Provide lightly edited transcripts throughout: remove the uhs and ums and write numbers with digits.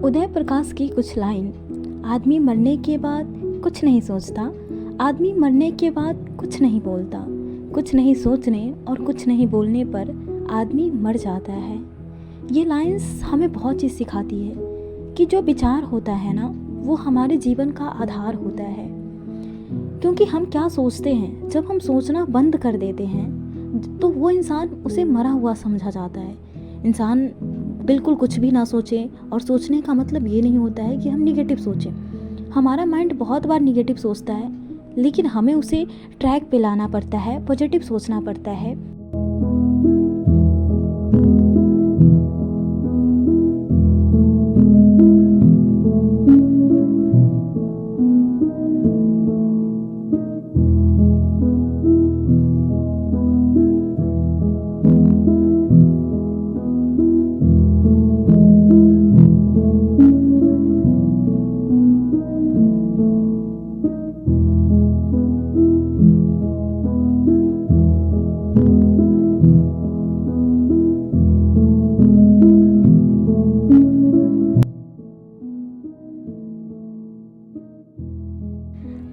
उदय प्रकाश की कुछ लाइन। आदमी मरने के बाद कुछ नहीं सोचता, आदमी मरने के बाद कुछ नहीं बोलता, कुछ नहीं सोचने और कुछ नहीं बोलने पर आदमी मर जाता है। ये लाइंस हमें बहुत चीज़ सिखाती है कि जो विचार होता है ना, वो हमारे जीवन का आधार होता है। क्योंकि हम क्या सोचते हैं, जब हम सोचना बंद कर देते हैं तो वो इंसान उसे मरा हुआ समझा जाता है। इंसान बिल्कुल कुछ भी ना सोचे, और सोचने का मतलब ये नहीं होता है कि हम निगेटिव सोचें। हमारा माइंड बहुत बार निगेटिव सोचता है, लेकिन हमें उसे ट्रैक पे लाना पड़ता है, पॉजिटिव सोचना पड़ता है।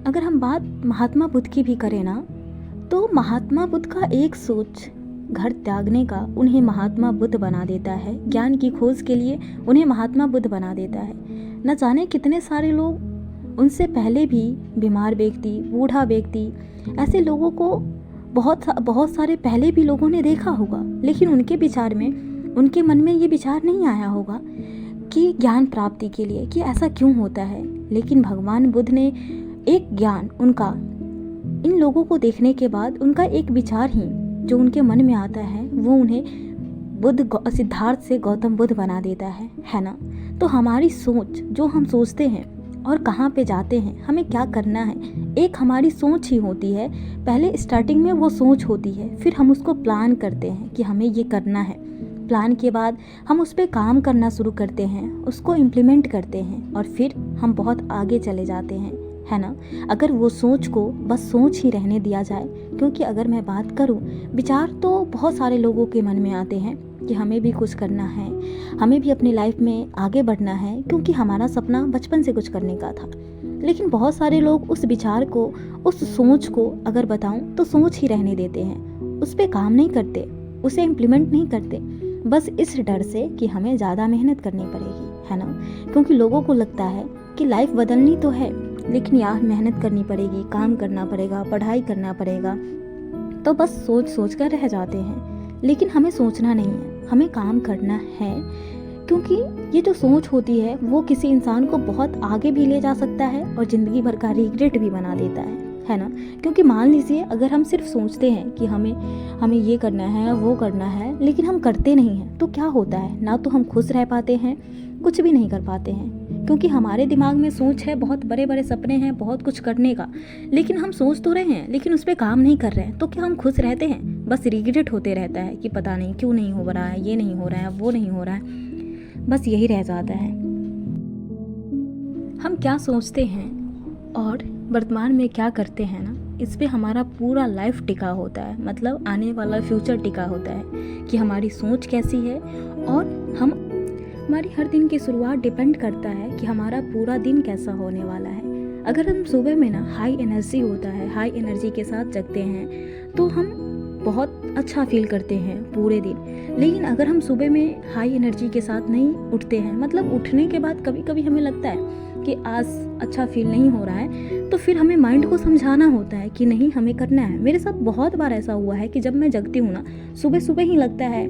अगर हम बात महात्मा बुद्ध की भी करें ना, तो महात्मा बुद्ध का एक सोच घर त्यागने का उन्हें महात्मा बुद्ध बना देता है। ज्ञान की खोज के लिए उन्हें महात्मा बुद्ध बना देता है। न जाने कितने सारे लोग उनसे पहले भी, बीमार व्यक्ति, बूढ़ा व्यक्ति, ऐसे लोगों को बहुत सारे पहले भी लोगों ने देखा होगा, लेकिन उनके मन में ये विचार नहीं आया होगा कि ज्ञान प्राप्ति के लिए कि ऐसा क्यों होता है। लेकिन भगवान बुद्ध ने एक ज्ञान उनका, इन लोगों को देखने के बाद उनका एक विचार ही जो उनके मन में आता है, वो उन्हें सिद्धार्थ से गौतम बुद्ध बना देता है ना। तो हमारी सोच, जो हम सोचते हैं और कहाँ पे जाते हैं, हमें क्या करना है, एक हमारी सोच ही होती है। पहले स्टार्टिंग में वो सोच होती है, फिर हम उसको प्लान करते हैं कि हमें ये करना है। प्लान के बाद हम उस पर काम करना शुरू करते हैं, उसको इम्प्लीमेंट करते हैं, और फिर हम बहुत आगे चले जाते हैं, है ना। अगर वो सोच को बस सोच ही रहने दिया जाए, क्योंकि अगर मैं बात करूं, विचार तो बहुत सारे लोगों के मन में आते हैं कि हमें भी कुछ करना है, हमें भी अपनी लाइफ में आगे बढ़ना है, क्योंकि हमारा सपना बचपन से कुछ करने का था। लेकिन बहुत सारे लोग उस विचार को, उस सोच को अगर बताऊं तो सोच ही रहने देते हैं, उस पर काम नहीं करते, उसे इम्प्लीमेंट नहीं करते, बस इस डर से कि हमें ज़्यादा मेहनत करनी पड़ेगी, है ना। क्योंकि लोगों को लगता है कि लाइफ बदलनी तो है, लेकिन यार मेहनत करनी पड़ेगी, काम करना पड़ेगा, पढ़ाई करना पड़ेगा, तो बस सोच कर रह जाते हैं। लेकिन हमें सोचना नहीं है, हमें काम करना है। क्योंकि ये जो सोच होती है, वो किसी इंसान को बहुत आगे भी ले जा सकता है और ज़िंदगी भर का रिग्रेट भी बना देता है ना। क्योंकि मान लीजिए अगर हम सिर्फ सोचते हैं कि हमें ये करना है, वो करना है, लेकिन हम करते नहीं हैं, तो क्या होता है, ना तो हम खुश रह पाते हैं, कुछ भी नहीं कर पाते हैं। क्योंकि हमारे दिमाग में सोच है, बहुत बड़े बड़े सपने हैं, बहुत कुछ करने का, लेकिन हम सोच तो रहे हैं, लेकिन उस पर काम नहीं कर रहे हैं। तो क्या हम खुश रहते हैं? बस रिग्रेट होते रहता है कि पता नहीं क्यों नहीं हो रहा है, ये नहीं हो रहा है, वो नहीं हो रहा है, बस यही रह जाता है। हम क्या सोचते हैं और वर्तमान में क्या करते हैं ना, इस पे हमारा पूरा लाइफ टिका होता है। मतलब आने वाला फ्यूचर टिका होता है कि हमारी सोच कैसी है, और हमारी हर दिन की शुरुआत डिपेंड करता है कि हमारा पूरा दिन कैसा होने वाला है। अगर हम सुबह में ना हाई एनर्जी होता है, हाई एनर्जी के साथ जगते हैं, तो हम बहुत अच्छा फील करते हैं पूरे दिन। लेकिन अगर हम सुबह में हाई एनर्जी के साथ नहीं उठते हैं, मतलब उठने के बाद कभी कभी हमें लगता है कि आज अच्छा फील नहीं हो रहा है, तो फिर हमें माइंड को समझाना होता है कि नहीं, हमें करना है। मेरे साथ बहुत बार ऐसा हुआ है कि जब मैं जगती हूँ ना, सुबह सुबह ही लगता है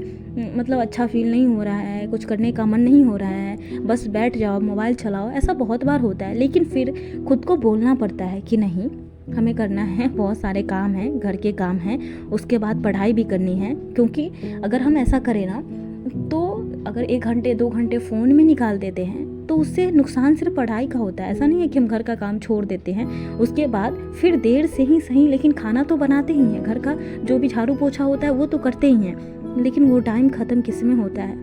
मतलब अच्छा फील नहीं हो रहा है, कुछ करने का मन नहीं हो रहा है, बस बैठ जाओ, मोबाइल चलाओ, ऐसा बहुत बार होता है। लेकिन फिर खुद को बोलना पड़ता है कि नहीं, हमें करना है, बहुत सारे काम हैं, घर के काम हैं, उसके बाद पढ़ाई भी करनी है। क्योंकि अगर हम ऐसा करें ना, तो अगर 1 घंटे 2 घंटे फ़ोन में निकाल देते हैं, तो उससे नुकसान सिर्फ पढ़ाई का होता है। ऐसा नहीं है कि हम घर का काम छोड़ देते हैं, उसके बाद फिर देर से ही सही, लेकिन खाना तो बनाते ही हैं, घर का जो भी झाड़ू पोछा होता है वो तो करते ही हैं, लेकिन वो टाइम ख़त्म किस में होता है?